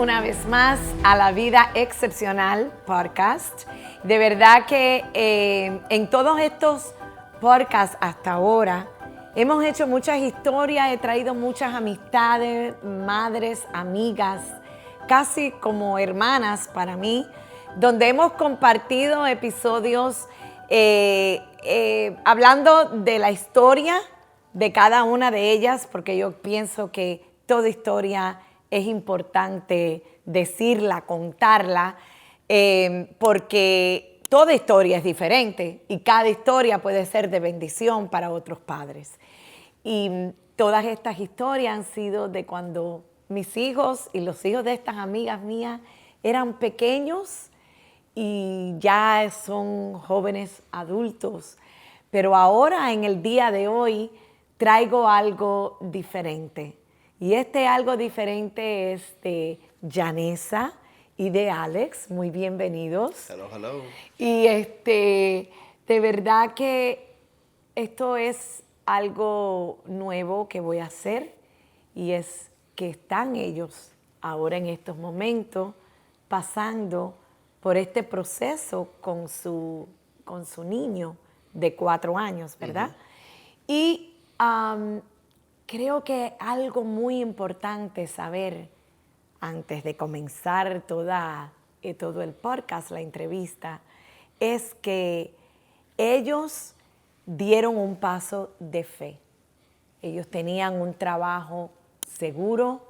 una vez más a La Vida Excepcional Podcast. De verdad que en todos estos podcasts hasta ahora hemos hecho muchas historias, he traído muchas amistades, madres, amigas, casi como hermanas para mí, donde hemos compartido episodios hablando de la historia de cada una de ellas, porque yo pienso que toda historia es importante decirla, contarla, porque toda historia es diferente y cada historia puede ser de bendición para otros padres. Y todas estas historias han sido de cuando mis hijos y los hijos de estas amigas mías eran pequeños y ya son jóvenes adultos. Pero ahora, en el día de hoy, traigo algo diferente. Y este algo diferente es de Janessa y de Alex. Muy bienvenidos. Hello, hello. Y de verdad que esto es algo nuevo que voy a hacer. Y es que están ellos ahora en estos momentos pasando por este proceso con su niño de 4 años, ¿verdad? Uh-huh. Y creo que algo muy importante saber antes de comenzar todo el podcast, la entrevista, es que ellos dieron un paso de fe. Ellos tenían un trabajo seguro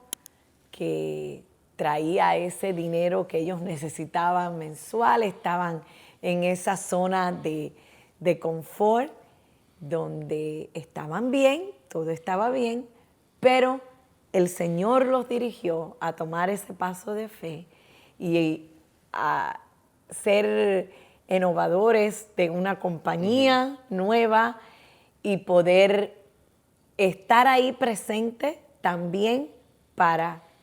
que traía ese dinero que ellos necesitaban mensual, estaban en esa zona de confort donde estaban bien, todo estaba bien, pero el Señor los dirigió a tomar ese paso de fe y a ser innovadores de una compañía nueva y poder estar ahí presente también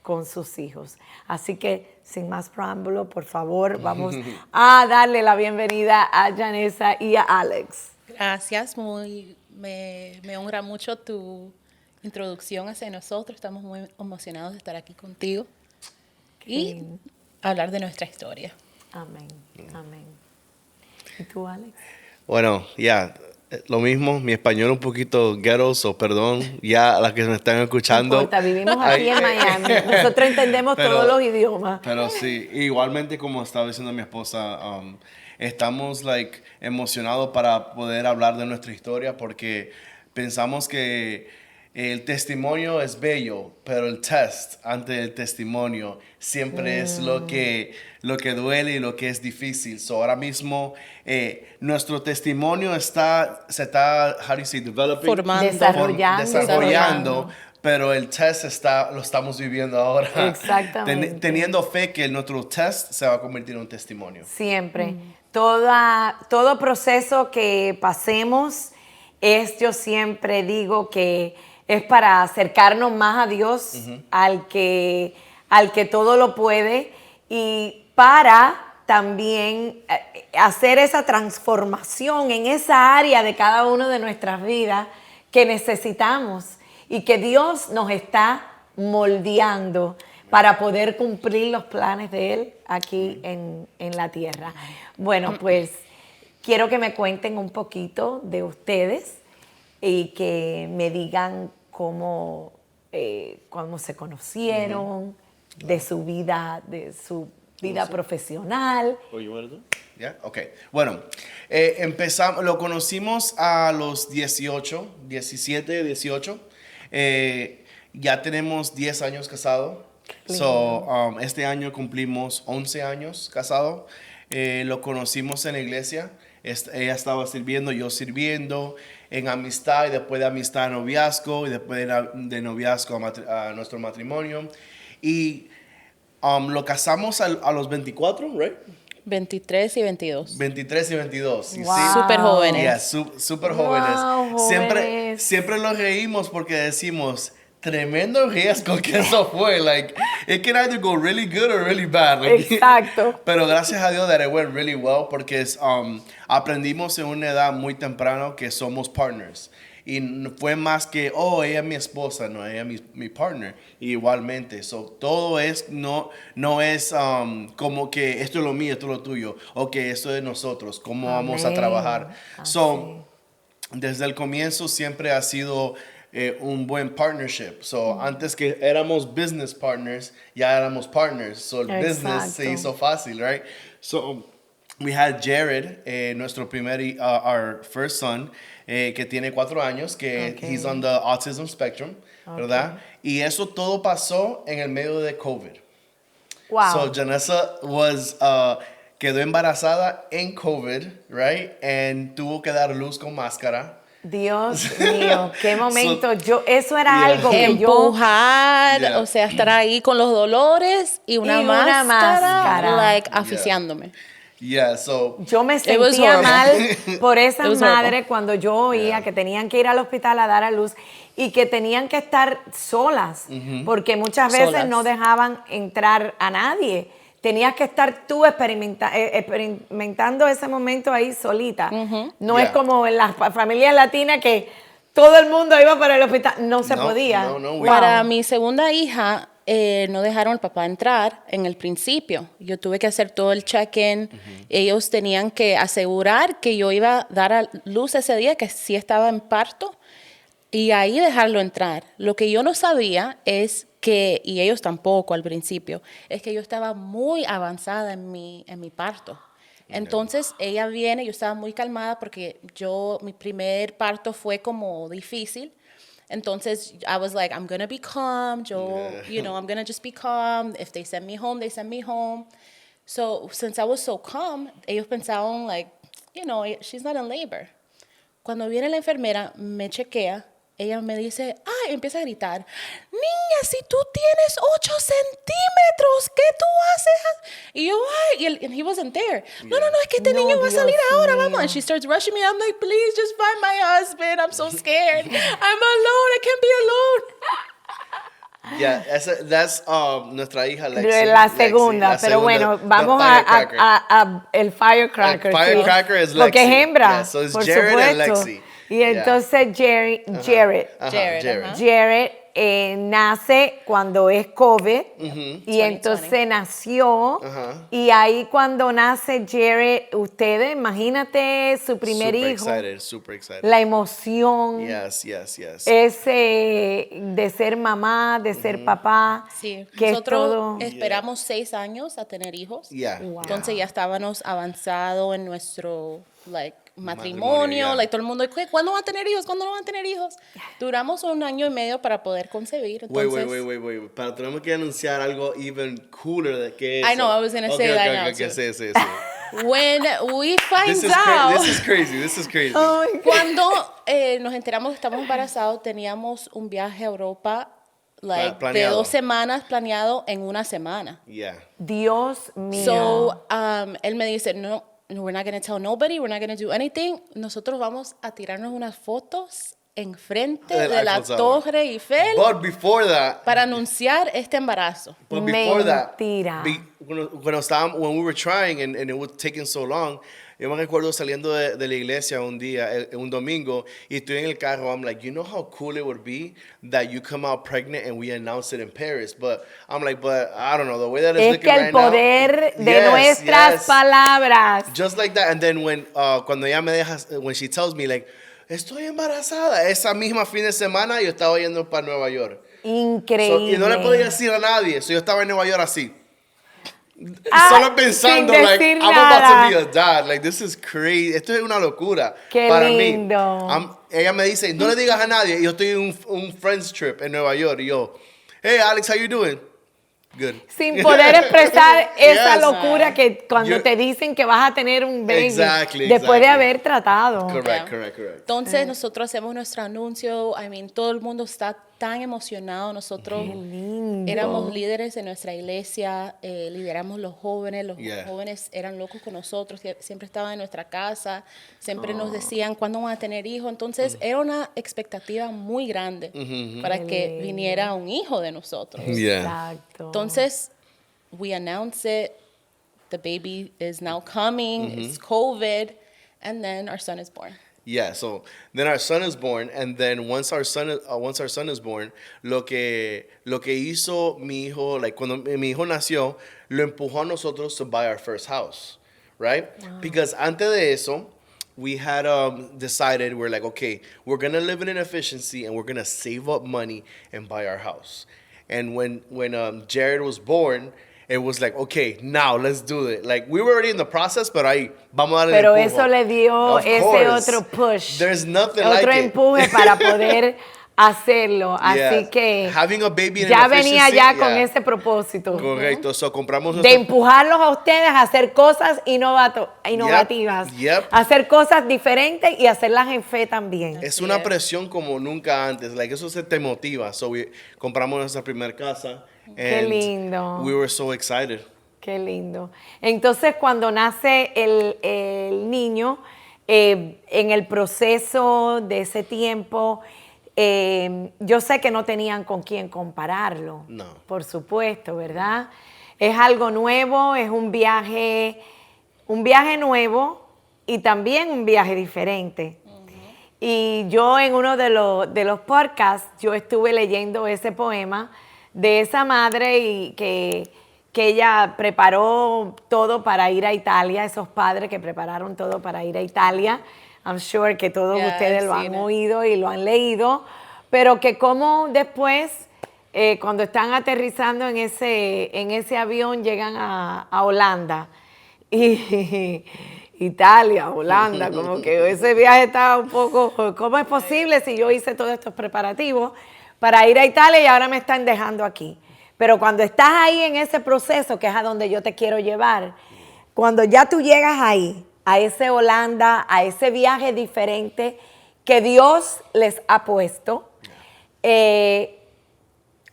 con sus hijos. Así que, sin más preámbulo, por favor, vamos a darle la bienvenida a Janessa y a Alex. Gracias, me honra mucho tu introducción hacia nosotros. Estamos muy emocionados de estar aquí contigo y hablar de nuestra historia. Amén, amén. ¿Y tú, Alex? Bueno, lo mismo, mi español un poquito ghetto, perdón, ya las que me están escuchando. No importa, vivimos aquí en Miami, nosotros entendemos todos los idiomas. Pero sí, igualmente como estaba diciendo mi esposa, estamos emocionados para poder hablar de nuestra historia porque pensamos que el testimonio es bello, pero el test antes del testimonio siempre es lo que duele y lo que es difícil. Ahora mismo nuestro testimonio se está, developing, desarrollando. Pero el test lo estamos viviendo ahora. Exactamente. Teniendo fe que nuestro test se va a convertir en un testimonio. Siempre. Todo proceso que pasemos yo siempre digo que es para acercarnos más a Dios, al que todo lo puede, y para también hacer esa transformación en esa área de cada uno de nuestras vidas que necesitamos y que Dios nos está moldeando para poder cumplir los planes de Él aquí en la tierra. Bueno, pues quiero que me cuenten un poquito de ustedes y que me digan cómo se conocieron, de su vida profesional. Bueno, lo conocimos a los 17, 18. Ya tenemos 10 años casados. Este año cumplimos 11 años casados. Lo conocimos en la iglesia. Ella estaba sirviendo, yo sirviendo, en amistad, y después de amistad a noviazgo, y después de noviazgo a nuestro matrimonio. Y lo casamos a los 24, ¿right? 23 y 22. 23 y 22. Wow. Sí, súper jóvenes. Yeah, súper jóvenes. Wow, jóvenes. Siempre nos reímos porque decimos, tremendo riesgo que eso fue. It can either go really good or really bad. Exacto. Pero gracias a Dios that it went really well porque aprendimos en una edad muy temprana que somos partners. Y no fue más que, oh, ella es mi esposa, no, ella es mi partner. Y igualmente, so, todo es, no es como que esto es lo mío, esto es lo tuyo, o que esto es de nosotros, cómo vamos a Amén. trabajar. Así. So, desde el comienzo siempre ha sido un buen partnership. So, antes que éramos business partners, ya éramos partners. So, el business se Exacto. hizo fácil, right? So, we had Jared, nuestro our first son, que tiene 4 años, que Okay. he's on the autism spectrum, ¿verdad? Y eso todo pasó en el medio de COVID. Wow. So Janessa quedó embarazada en COVID, right? And tuvo que dar luz con máscara. Dios mío, qué momento. Eso era Yeah. algo que yo... Empujar, Yeah. o sea, estar ahí con los dolores y una Y una máscara, máscara. like, asfixiándome. Yeah, so Yo me was sentía horrible. mal por esas It was horrible. madres cuando yo oía Yeah. que tenían que ir al hospital a dar a luz y que tenían que estar solas, porque muchas veces Solas. no dejaban entrar a nadie. Tenías que estar tú experimentando ese momento ahí solita. No es Yeah. como en las familias latinas que todo el mundo iba para el hospital. No se No, podía. no, Wow. Para mi segunda hija, no dejaron al papá entrar en el principio. Yo tuve que hacer todo el check-in. Ellos tenían que asegurar que yo iba a dar a luz ese día, que sí estaba en parto, y ahí dejarlo entrar. Lo que yo no sabía es que, y ellos tampoco al principio, es que yo estaba muy avanzada en mi parto. Entonces ella viene, yo estaba muy calmada porque mi primer parto fue como difícil. Entonces, I was like, I'm going to be calm. I'm going to just be calm. If they send me home, they send me home. So, since I was so calm, ellos pensaban, like, she's not in labor. Cuando viene la enfermera, me chequea, ella me dice, empieza a gritar, niña, si tú tienes 8 centímetros, ¿qué tú haces? Y yo, and he wasn't there. No, es que este No, niño va a salir Dios ahora, mío. vamos. And she starts rushing me. I'm like, please, just find my husband. I'm so scared. I'm alone. I can't be alone. yeah, that's nuestra hija Lexi. De la Lexi, segunda, la pero segunda, bueno, the vamos firecracker. a el firecracker. El firecracker sí. es Porque es Lexi. hembra, Yeah, so it's por Jared and supuesto. Lexi. Y Yeah. entonces Jared, Ajá, Jared, ajá. Jared nace cuando es COVID y 2020. entonces nació Ajá. y ahí cuando nace Jared, ustedes imagínate su primer Super hijo, excited, super excited. la emoción, Yes. ese de ser mamá, de ser papá, Sí, que nosotros es todo. esperamos 6 años a tener hijos. Yeah. Wow. Entonces ya estábamos avanzados en nuestro Matrimonio, matrimonio. yeah. Todo el mundo, ¿cuándo van a tener hijos? ¿Cuándo no van a tener hijos? Duramos 1 año y medio para poder concebir. Entonces, Wait. Pero tenemos que anunciar algo even cooler de que eso. I know, I was gonna say that now, too. Sí. when we find This out, is crazy. Oh my God. cuando nos enteramos que estamos embarazados, teníamos un viaje a Europa de Planeado. 2 semanas planeado en 1 semana. Yeah. Dios mío. So, él me dice, no, we're not going to tell nobody, we're not going to do anything. Nosotros vamos a tirarnos unas fotos enfrente Del de la Eiffel Tower. Torre Eiffel But before that, para anunciar este embarazo. Mentira. when we were trying and it was taking so long, yo me recuerdo saliendo de la iglesia un día, un domingo, y estoy en el carro, I'm like, you know how cool it would be that you come out pregnant and we announce it in Paris, but I'm like, but I don't know, the way that it's Es looking que el right now. poder de Yes, nuestras yes. palabras. Just like that, and then cuando ella me deja, when she tells me like, estoy embarazada, esa misma fin de semana yo estaba yendo para Nueva York. Increíble. Y no le podía decir a nadie, so yo estaba en Nueva York así. sin Solo pensando, like, decir I'm about nada. to be a dad. Like, this is crazy. Esto es una locura. Qué para lindo. mí. Ella me dice, no le digas a nadie. Y yo estoy en un friends trip en Nueva York. Y yo, hey, Alex, how you doing? Good. Sin poder expresar esa Yes. locura que cuando Yo- te dicen que vas a tener un baby Exactly, después de exactly. haber tratado. Correct. Entonces nosotros hacemos nuestro anuncio, todo el mundo está tan emocionado. Nosotros éramos líderes en nuestra iglesia, lideramos los jóvenes Yeah. jóvenes eran locos con nosotros, siempre estaban en nuestra casa, siempre nos decían cuándo van a tener hijos. Entonces era una expectativa muy grande para que viniera un hijo de nosotros. Yeah. Exacto. Entonces, we announce it, the baby is now coming, it's COVID, and then our son is born. Yeah, so then our son is born, and then once our son is born, lo que hizo mi hijo, like cuando mi hijo nació, lo empujó a nosotros to buy our first house, right? Because antes de eso, we had decided, we're like, okay, we're gonna live in an efficiency and we're gonna save up money and buy our house. And when Jared was born, it was like, okay, now let's do it. Like, we were already in the process, pero ahí, vamos a darle Pero el eso le dio Of ese course. otro push. There's nothing like Otro it. empuje para poder hacerlo. Así Yeah. que Having a baby in ya an venía efficiency, ya con yeah. ese propósito. Correcto, so compramos De nuestra- empujarlos a ustedes a hacer cosas innovativas, yep. hacer cosas diferentes y hacerlas en fe también. Es una presión como nunca antes. Like, eso se te motiva. So, compramos nuestra primera casa. Qué And lindo. we were so excited. Qué lindo. Entonces, cuando nace el niño, en el proceso de ese tiempo, yo sé que no tenían con quién compararlo. No. Por supuesto, ¿verdad? Es algo nuevo, es un viaje nuevo y también un viaje diferente. Y yo en uno de los podcasts, yo estuve leyendo ese poema de esa madre y que ella preparó todo para ir a Italia, esos padres que prepararon todo para ir a Italia. I'm sure que todos Yeah, ustedes I've lo seen han it. oído y lo han leído, pero que como después, cuando están aterrizando en ese avión, llegan a Holanda. Y Italia, Holanda, como que ese viaje estaba un poco, ¿cómo es posible si yo hice todos estos preparativos para ir a Italia y ahora me están dejando aquí? Pero cuando estás ahí en ese proceso, que es a donde yo te quiero llevar, cuando ya tú llegas ahí, a ese Holanda, a ese viaje diferente que Dios les ha puesto,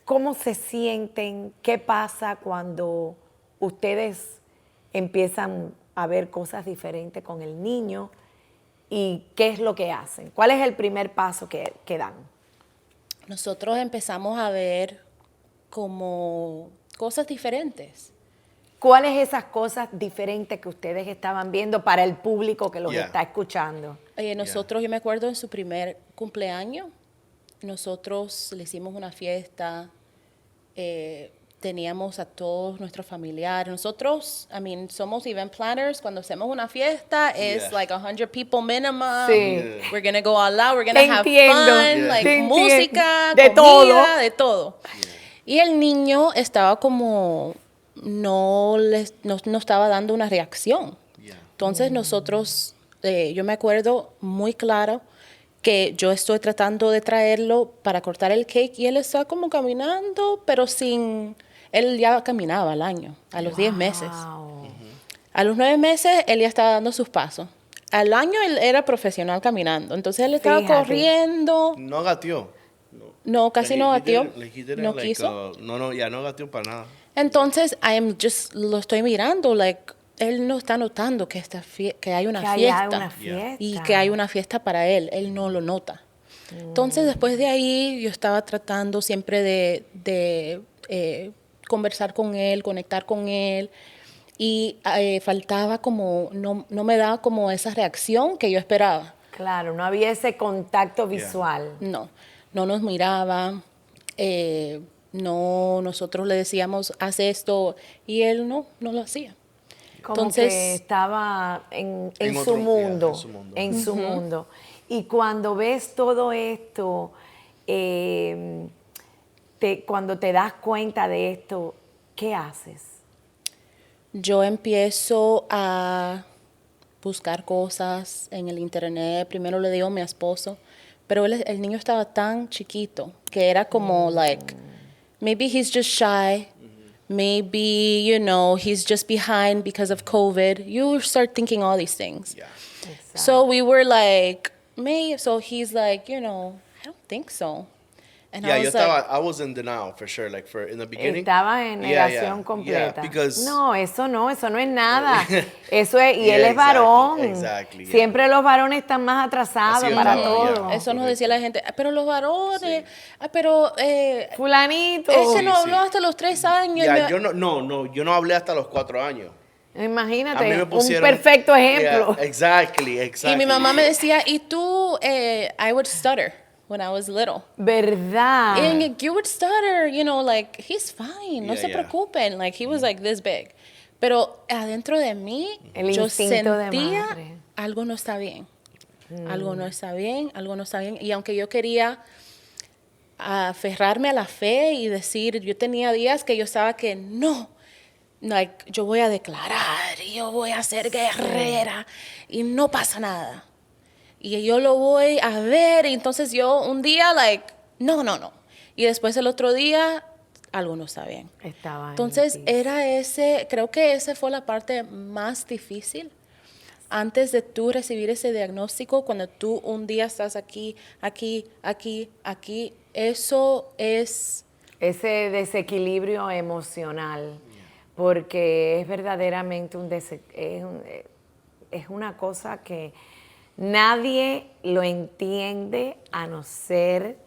¿cómo se sienten? ¿Qué pasa cuando ustedes empiezan a ver cosas diferentes con el niño? ¿Y qué es lo que hacen? ¿Cuál es el primer paso que dan? Nosotros empezamos a ver como cosas diferentes. ¿Cuáles esas cosas diferentes que ustedes estaban viendo para el público que los Yeah. está escuchando? Nosotros, yo me acuerdo en su primer cumpleaños, nosotros le hicimos una fiesta, teníamos a todos nuestros familiares. Nosotros, somos event planners. Cuando hacemos una fiesta, it's Yeah. like 100 people minimum. Sí. We're gonna go all out, we're Te gonna have entiendo. fun, Yeah. like Te entiendo. música, De comida, todo. de todo. Y el niño estaba como, no estaba dando una reacción. Yeah. Entonces nosotros, yo me acuerdo muy claro que yo estoy tratando de traerlo para cortar el cake y él está como caminando, pero él ya caminaba al año, a los 10 meses. Wow. A los 9 meses él ya estaba dando sus pasos. Al año él era profesional caminando, entonces él estaba Fíjate. corriendo. No gateó. No, casi no gateó. gateó. No quiso. Ya no gateó para nada. Entonces, lo estoy mirando, él no está notando que que hay una Que haya fiesta. una fiesta. Y que hay una fiesta para él no lo nota. Entonces, después de ahí, yo estaba tratando siempre de conversar con él, conectar con él, y faltaba como, no me daba como esa reacción que yo esperaba. Claro, no había ese contacto visual. No nos miraba, nosotros le decíamos, haz esto, y él no lo hacía. Como Entonces, que estaba en En su otro- mundo, en su mundo. en su mundo. Y cuando ves todo esto, cuando te das cuenta de esto, ¿qué haces? yo empiezo a buscar cosas en el internet. Primero le digo a mi esposo, pero el niño estaba tan chiquito que era como, maybe he's just shy. Maybe, he's just behind because of COVID. You start thinking all these things. Yeah. So we were like, so he's like, I don't think so. And Yeah, I was like, I was in denial for sure, in the beginning. Estaba en Yeah, negación yeah. completa. Yeah, because No, eso no es nada. Eso es, y Yeah, él es varón. exactly, yeah. Siempre los varones están más atrasados Así para estaba, todo. yeah. eso nos decía la gente, pero los varones, Sí. pero Fulanito. ese no Sí, habló sí. hasta los 3 años. Yeah, yo no hablé hasta los 4 años. A mí Imagínate, me un pusieron... perfecto ejemplo. Yeah, exactly. Y mi mamá me decía, ¿y tú? I would stutter when I was little. ¿Verdad? And you would stutter, you know, like, he's fine, no Yeah, se yeah. preocupen. Like, he was like this big. Pero adentro de mí, El yo instinto de sentía madre. algo no está bien. Algo no está bien, algo no está bien. Y aunque yo quería aferrarme a la fe y decir, yo tenía días que yo estaba que no, like, yo voy a declarar, y yo voy a ser guerrera y no pasa nada. Y yo lo voy a ver, y entonces yo un día, like, no. Y después el otro día, algo no está bien. Estaba Entonces en ti. creo que esa fue la parte más difícil. Antes de tú recibir ese diagnóstico, cuando tú un día estás aquí, eso es... Ese desequilibrio emocional, porque es verdaderamente es una cosa que nadie lo entiende a no ser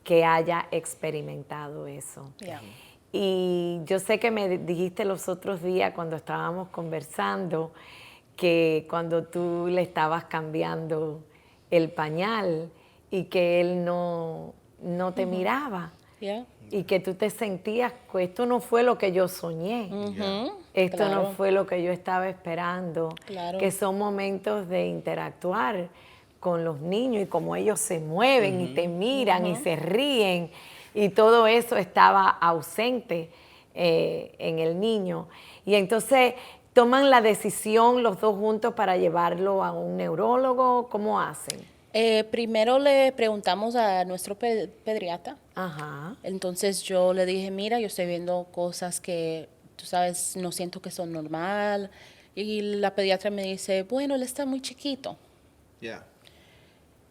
que haya experimentado eso. Yeah. Y yo sé que me dijiste los otros días cuando estábamos conversando que cuando tú le estabas cambiando el pañal y que él no te miraba Yeah. y que tú te sentías que esto no fue lo que yo soñé, esto Claro. no fue lo que yo estaba esperando, Claro. que son momentos de interactuar con los niños y cómo ellos se mueven y te miran y se ríen y todo eso estaba ausente en el niño. Y entonces toman la decisión los dos juntos para llevarlo a un neurólogo, ¿cómo hacen? Primero le preguntamos a nuestro pediatra. Ajá. Entonces yo le dije, mira, yo estoy viendo cosas que, tú sabes, no siento que son normal. Y la pediatra me dice, bueno, él está muy chiquito. Yeah.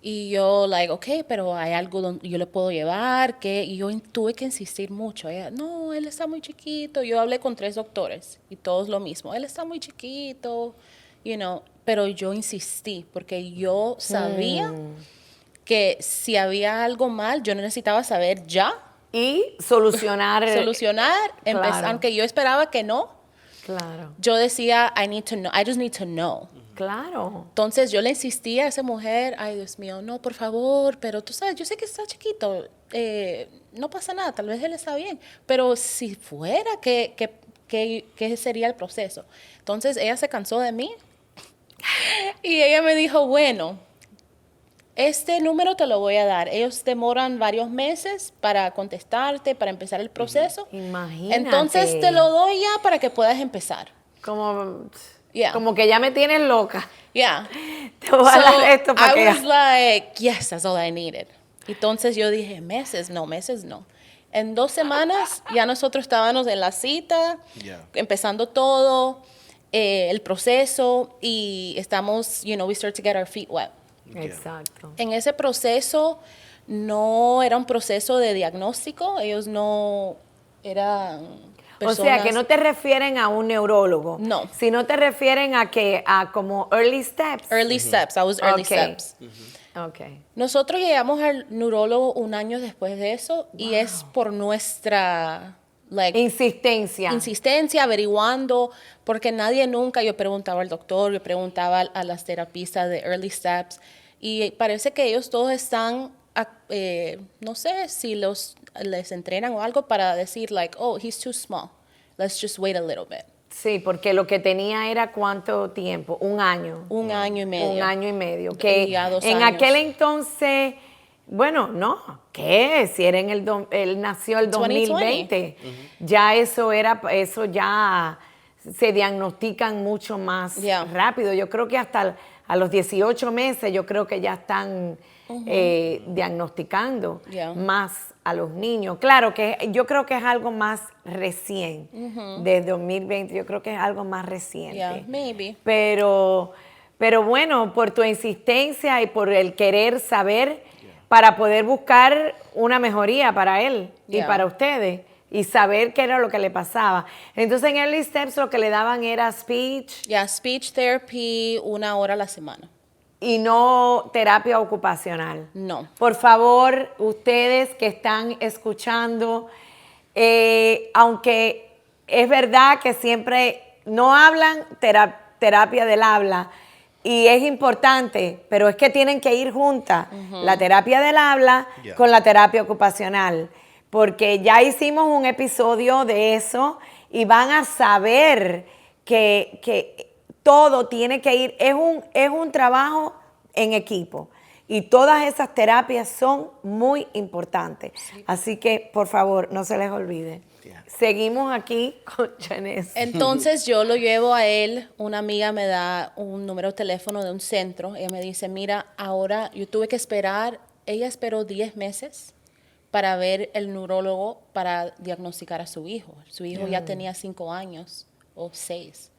Y yo, like, ok, pero hay algo donde yo le puedo llevar, que y yo tuve que insistir mucho. Ella, no, él está muy chiquito. Yo hablé con 3 doctores y todos lo mismo. Él está muy chiquito, you know. Pero yo insistí porque yo sabía que si había algo mal, yo necesitaba saber ya, Y solucionar. solucionar, Claro. aunque yo esperaba que no. Claro, Yo decía, I need to know, I just need to know. claro. Entonces yo le insistía a esa mujer, ay Dios mío, no, por favor, pero tú sabes, yo sé que está chiquito, no pasa nada, tal vez él está bien, pero si fuera, ¿qué sería el proceso? Entonces ella se cansó de mí y ella me dijo, bueno, este número te lo voy a dar. Ellos demoran varios meses para contestarte, para empezar el proceso. Imagínate. Entonces te lo doy ya para que puedas empezar. Como, Yeah. como que ya me tienes loca. Yeah. Te voy a dar esto para que... I was like, yes, that's all I needed. Entonces yo dije, meses no. En 2 semanas ya nosotros estábamos en la cita, Yeah. empezando todo, el proceso, y estamos, you know, we start to get our feet wet. Exacto. En ese proceso no era un proceso de diagnóstico, ellos no eran personas... O sea, que no te refieren a un neurólogo. No. Sino te refieren a como early steps. Early steps, I was early Okay. steps. Ok. Nosotros llegamos al neurólogo 1 año después de eso y es por nuestra like, Insistencia. insistencia, averiguando, porque nadie nunca, yo preguntaba al doctor, yo preguntaba a las terapistas de Early Steps y parece que ellos todos están, no sé si les entrenan o algo para decir like, oh, he's too small, let's just wait a little bit. Sí, porque lo que tenía era ¿cuánto tiempo? 1 año. 1 año y medio. 1 año y medio. Que Y a 2 en años. aquel entonces, bueno, no, ¿qué? Si era él nació el 2020. Ya eso ya se diagnostican mucho más Yeah. rápido. Yo creo que hasta a los 18 meses yo creo que ya están diagnosticando Yeah. más a los niños. Claro que yo creo que es algo más recién. De 2020 yo creo que es algo más reciente. Yeah, maybe. Pero bueno, por tu insistencia y por el querer saber para poder buscar una mejoría para él y Yeah. para ustedes y saber qué era lo que le pasaba. Entonces en Early Steps lo que le daban era speech Yeah, speech therapy 1 hora a la semana. y no terapia ocupacional. No. Por favor, ustedes que están escuchando, aunque es verdad que siempre no hablan, terapia del habla. Y es importante, pero es que tienen que ir juntas, la terapia del habla Yeah. con la terapia ocupacional, porque ya hicimos un episodio de eso y van a saber que todo tiene que ir, es un trabajo en equipo. Y todas esas terapias son muy importantes. Así que, por favor, no se les olvide. Yeah. Seguimos aquí con Janice. Entonces yo lo llevo a él, una amiga me da un número de teléfono de un centro, ella me dice, mira, ahora yo tuve que esperar, ella esperó 10 meses para ver el neurólogo para diagnosticar a su hijo. Su hijo ya tenía 5 años o 6.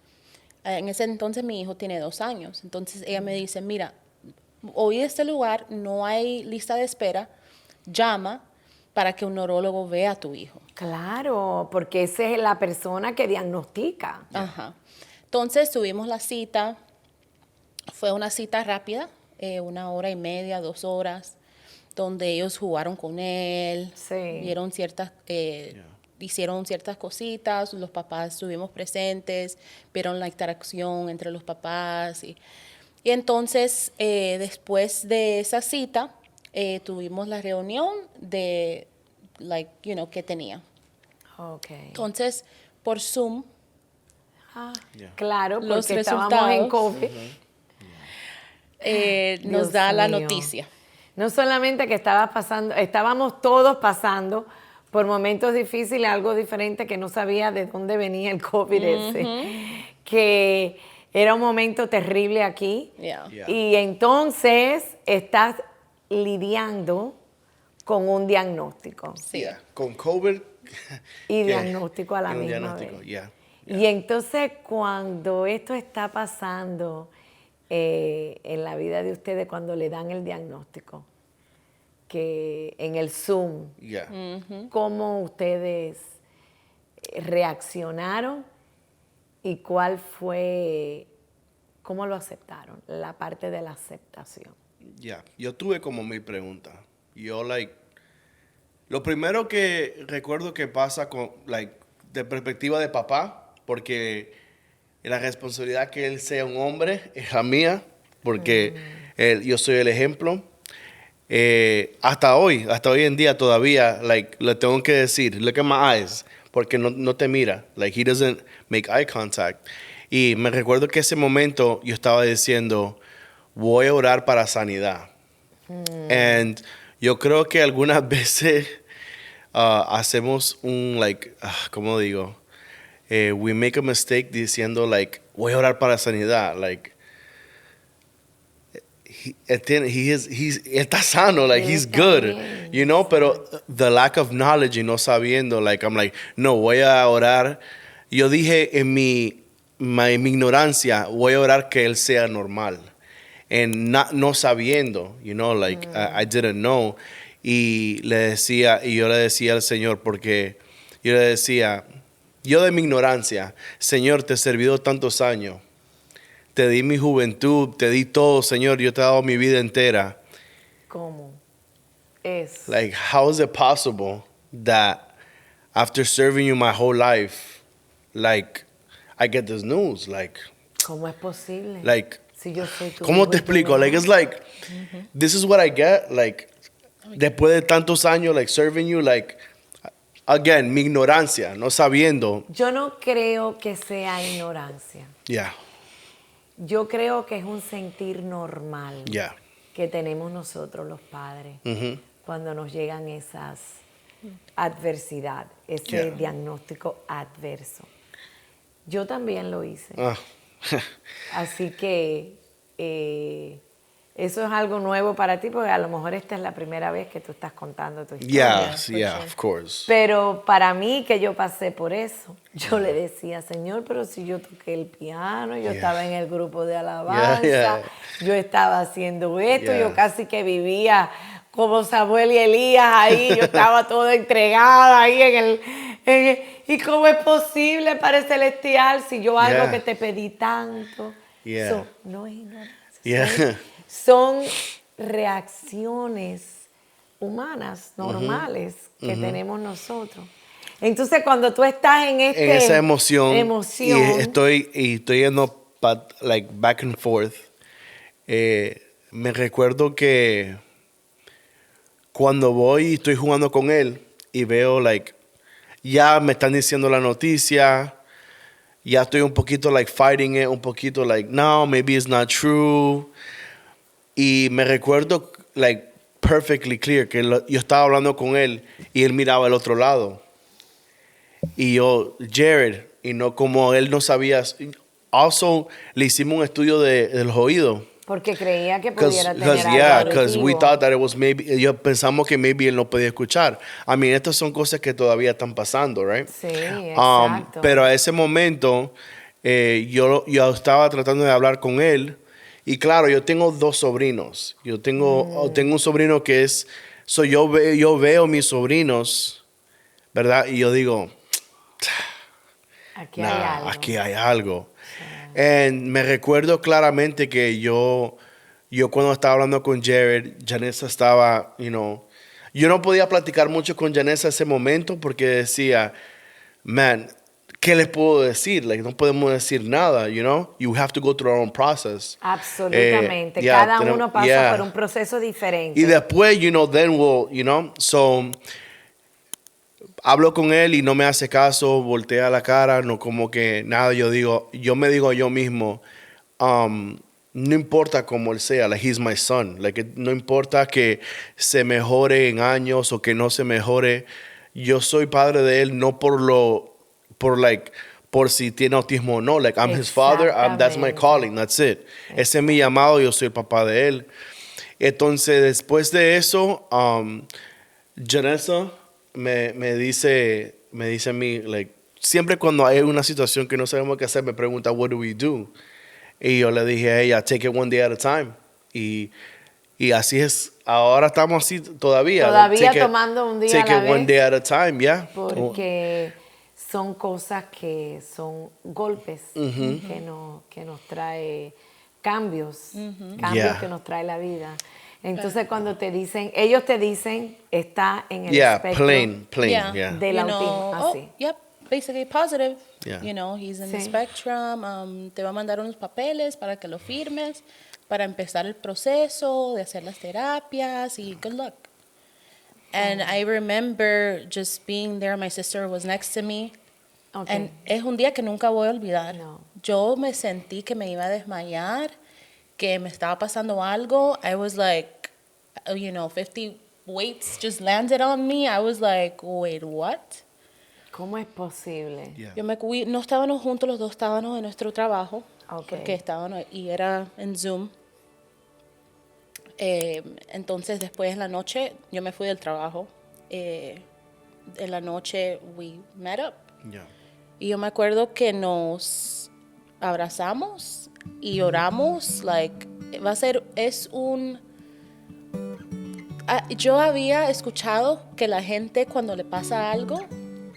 En ese entonces mi hijo tiene 2 años. Entonces ella me dice, mira, hoy en este lugar no hay lista de espera, llama para que un neurólogo vea a tu hijo. Claro, porque esa es la persona que diagnostica. Ajá. Entonces tuvimos la cita, fue una cita rápida, 1 hora y media, 2 horas, donde ellos jugaron con él, Sí. vieron hicieron ciertas cositas, los papás estuvimos presentes, vieron la interacción entre los papás. Y entonces, después de esa cita, tuvimos la reunión de, qué tenía. Ok. Entonces, por Zoom, Yeah. Claro, porque Los estábamos en resultados. COVID. nos Dios da la mío. noticia. No solamente que estábamos todos pasando por momentos difíciles, algo diferente que no sabía de dónde venía el COVID ese, que era un momento terrible aquí. Yeah. Yeah. Y entonces estás lidiando con un diagnóstico. Sí. Yeah. Con COVID. Y que- diagnóstico a la y un misma diagnóstico, vez. yeah. Y entonces cuando esto está pasando en la vida de ustedes, cuando le dan el diagnóstico, que en el Zoom, Yeah. ¿cómo ustedes reaccionaron y cómo lo aceptaron? La parte de la aceptación. Ya, yo tuve como mi pregunta. Yo, lo primero que recuerdo que pasa de perspectiva de papá, porque la responsabilidad que él sea un hombre es la mía, porque yo soy el ejemplo. Hasta hoy en día todavía, le tengo que decir, look at my eyes, porque no te mira. He doesn't make eye contact. Y me recuerdo que ese momento yo estaba diciendo, voy a orar para sanidad. And yo creo que algunas veces hacemos ¿cómo digo? We make a mistake diciendo, voy a orar para sanidad. Él está sano, Él he's está good, bien, pero the lack of knowledge y no sabiendo, no, voy a orar. Yo dije en mi ignorancia, voy a orar que él sea normal. No sabiendo, I didn't know. Y yo le decía al Señor, porque yo le decía, yo de mi ignorancia, Señor, te he servido tantos años. Te di mi juventud, te di todo, Señor. Yo te he dado mi vida entera. ¿Cómo es? How is it possible that after serving you my whole life, I get this news? ¿Cómo es posible? Si yo soy tu ¿Cómo hijo te y tú explico? no. It's this is what I get. Después de tantos años, serving you, again, mi ignorancia, no sabiendo. Yo no creo que sea ignorancia. Yeah, Yo creo que es un sentir normal yeah. que tenemos nosotros los padres Mhm. cuando nos llegan esas adversidad, ese Yeah. diagnóstico adverso. Yo también lo hice. Ah. Así que eso es algo nuevo para ti, porque a lo mejor esta es la primera vez que tú estás contando tu historia. Yeah, of course. Pero para mí, que yo pasé por eso, yo le decía, Señor, pero si yo toqué el piano, yo Yeah. estaba en el grupo de alabanza, Yeah. yo estaba haciendo esto, Yeah. yo casi que vivía como Samuel y Elías ahí, yo estaba toda entregada ahí ¿y cómo es posible, Padre Celestial, si yo algo Yeah. que te pedí tanto? Yeah. So, no es ignorancia. Yeah. Son reacciones humanas, normales, que tenemos nosotros. Entonces, cuando tú estás en esa emoción, emoción, y estoy yendo like back and forth, me recuerdo que cuando voy y estoy jugando con él y veo like ya me están diciendo la noticia, ya estoy un poquito like fighting it, un poquito like no, maybe it's not true. Y me recuerdo like perfectly clear que yo estaba hablando con él y él miraba al otro lado. Y yo, Jared, y no como él no sabía. Also, le hicimos un estudio de los oídos. porque creía que pudiera tener algo Yeah, because we auditivo. thought that it was maybe, yo pensamos que maybe él no podía escuchar. I mean, estas son cosas que todavía están pasando, right? Sí, exacto. Pero a ese momento, yo estaba tratando de hablar con él. Y claro, yo tengo 2 sobrinos. Yo tengo un sobrino que es, yo veo mis sobrinos, ¿verdad? Y yo digo, Aquí hay algo. aquí hay algo. And me recuerdo claramente que yo cuando estaba hablando con Jared, Janessa estaba, yo no podía platicar mucho con Janessa ese momento porque decía, man, ¿qué les puedo decir? Like, no podemos decir nada, You have to go through our own process. Absolutamente. Yeah, Cada uno pasa yeah. por un proceso diferente. Y después, then we'll, so hablo con él y no me hace caso, voltea la cara, no como que nada, yo me digo yo mismo, no importa cómo él sea, like he's my son, like no importa que se mejore en años o que no se mejore, yo soy padre de él no por si tiene autismo o no, like I'm his father, that's my Exactamente. calling, that's it. Ese es mi llamado, yo soy el papá de él. Entonces, después de eso, Janessa me dice a mí, like, siempre cuando hay una situación que no sabemos qué hacer, me pregunta, what do we do? Y yo le dije a ella, take it one day at a time. Y así es, ahora estamos así todavía. Todavía tomando un día a la Take it one vez. day at a time, yeah. Porque son cosas que son golpes que nos trae cambios, Yeah. que nos trae la vida. Entonces cuando ellos te dicen, está en el Yeah, espectro plain, Yeah. yeah. del autismo, así. Yep, basically positive. Yeah. He's in Sí. the spectrum. Te va a mandar unos papeles para que lo firmes, para empezar el proceso de hacer las terapias y good luck. And I remember just being there. My sister was next to me. Okay. And es un día que nunca voy a olvidar. No. Yo me sentí que me iba a desmayar, que me estaba pasando algo. I was like, 50 weights just landed on me. I was like, wait, what? ¿Cómo es posible? Yeah. No estábamos juntos, los dos estábamos en nuestro trabajo, Ok. porque estábamos, y era en Zoom. Entonces, después en la noche, yo me fui del trabajo. En la noche, we met up. Yeah. Y yo me acuerdo que nos abrazamos y oramos, yo había escuchado que la gente cuando le pasa algo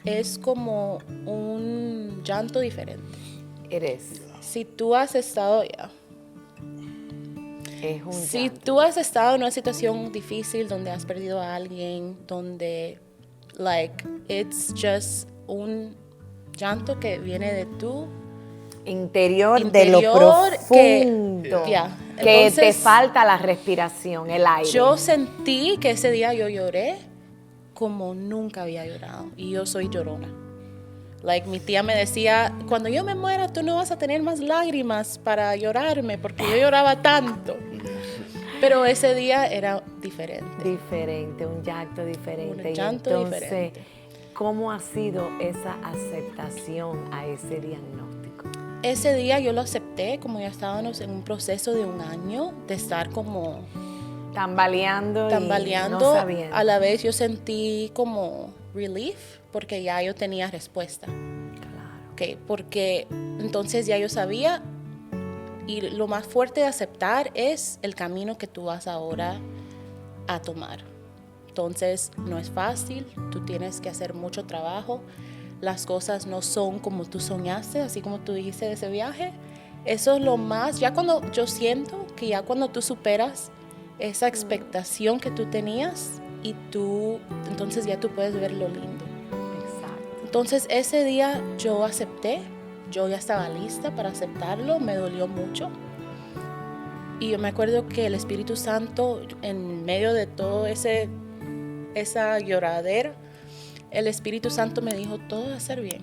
es como un llanto diferente. Eres. Si tú has estado, Es un si llanto. tú has estado en una situación difícil donde has perdido a alguien, donde, it's just un llanto que viene de tu Interior de lo interior profundo. que- yeah. Que te Entonces, falta la respiración, el aire. yo sentí que ese día yo lloré como nunca había llorado. Y yo soy llorona. Mi tía me decía, cuando yo me muera, tú no vas a tener más lágrimas para llorarme, porque yo lloraba tanto. Pero ese día era diferente. Diferente, un llanto diferente. Un llanto y entonces, diferente. ¿cómo ha sido esa aceptación a ese diagnóstico? Ese día yo lo acepté, como ya estábamos en un proceso de un año, de estar como Tambaleando, y tambaleando. no sabiendo. A la vez yo sentí como relief, porque ya yo tenía respuesta. Claro. Okay, porque entonces ya yo sabía, y lo más fuerte de aceptar es el camino que tú vas ahora a tomar. Entonces no es fácil, tú tienes que hacer mucho trabajo, las cosas no son como tú soñaste, así como tú dijiste de ese viaje. Eso es lo más, ya cuando yo siento que ya cuando tú superas esa expectación que tú tenías y entonces ya tú puedes ver lo lindo. Exacto. Entonces ese día yo acepté, yo ya estaba lista para aceptarlo, me dolió mucho. Y yo me acuerdo que el Espíritu Santo, en medio de todo esa lloradera, el Espíritu Santo me dijo, todo va a estar bien.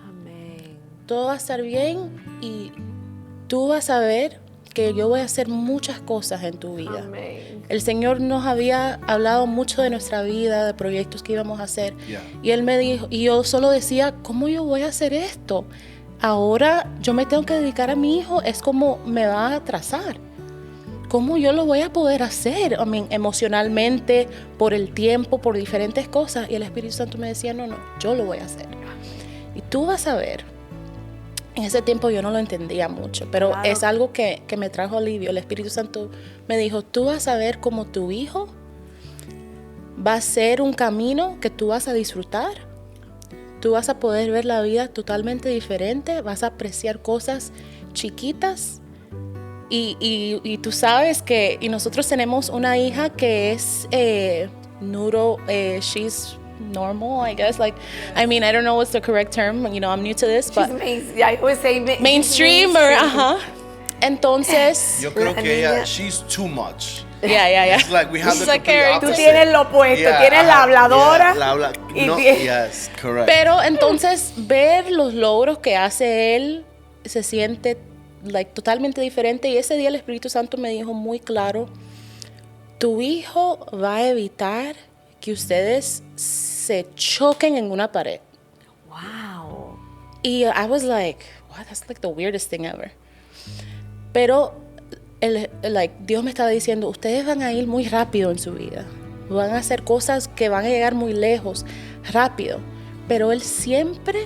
Amén. Todo va a estar bien y tú vas a ver que yo voy a hacer muchas cosas en tu vida. Amén. El Señor nos había hablado mucho de nuestra vida, de proyectos que íbamos a hacer. Yeah. Y Él me dijo, y yo solo decía, ¿cómo yo voy a hacer esto? Ahora yo me tengo que dedicar a mi hijo, es como me va a atrasar. ¿Cómo yo lo voy a poder hacer? I mean, emocionalmente, por el tiempo, por diferentes cosas. Y el Espíritu Santo me decía, no, yo lo voy a hacer. Y tú vas a ver. En ese tiempo yo no lo entendía mucho, pero Claro. es algo que me trajo alivio. El Espíritu Santo me dijo, tú vas a ver cómo tu hijo va a ser un camino que tú vas a disfrutar. Tú vas a poder ver la vida totalmente diferente, vas a apreciar cosas chiquitas. Y tú sabes que y nosotros tenemos una hija que es she's normal, I guess. Like, I mean, I don't know what's the correct term. You know, I'm new to this, but I always say mainstream or ajá. Entonces, Yo creo La que ella, niña- she's too much. yeah. It's like we have She's the like complete Carrie, Tú opposite. tienes lo opuesto, Yeah, tienes la ajá, habladora. yeah, y no, tienes- yes, correct. Pero entonces ver los logros que hace él se siente like totalmente diferente y ese día el Espíritu Santo me dijo muy claro, tu hijo va a evitar que ustedes se choquen en una pared. Wow. Y I was like, wow, that's like the weirdest thing ever. Pero Dios me estaba diciendo, ustedes van a ir muy rápido en su vida. Van a hacer cosas que van a llegar muy lejos, rápido. Pero Él siempre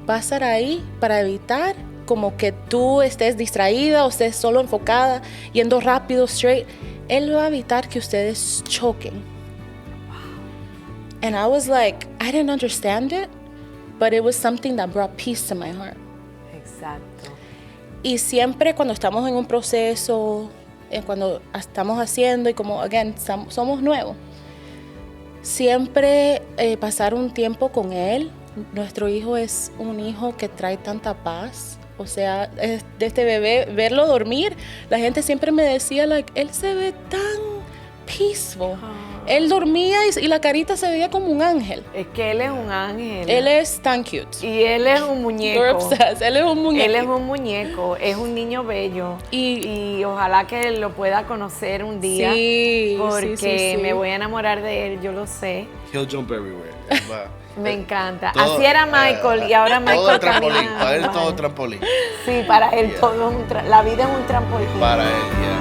va a estar ahí para evitar como que tú estés distraída o estés solo enfocada, yendo rápido, straight. Él va a evitar que ustedes choquen. And I was like, I didn't understand it, but it was something that brought peace to my heart. Exacto. Y siempre cuando estamos en un proceso, cuando estamos haciendo y como, again, somos nuevos, siempre pasar un tiempo con él. Nuestro hijo es un hijo que trae tanta paz. O sea, de este bebé, verlo dormir, la gente siempre me decía, like, él se ve tan peaceful. Él dormía y la carita se veía como un ángel. Es que él es un ángel. Él es tan cute. Y él es un You're muñeco. obsessed. Él es un muñeco. Él es un muñeco, es un niño bello. Y- Y ojalá que lo pueda conocer un día. Sí, Porque sí. me voy a enamorar de él, yo lo sé. He'll jump everywhere. Él va- Me encanta. todo, Así era Michael y ahora Michael todo trampolín, camina para él todo igual. trampolín. Sí, para él Yeah. todo es la vida es un trampolín. Para él, yeah.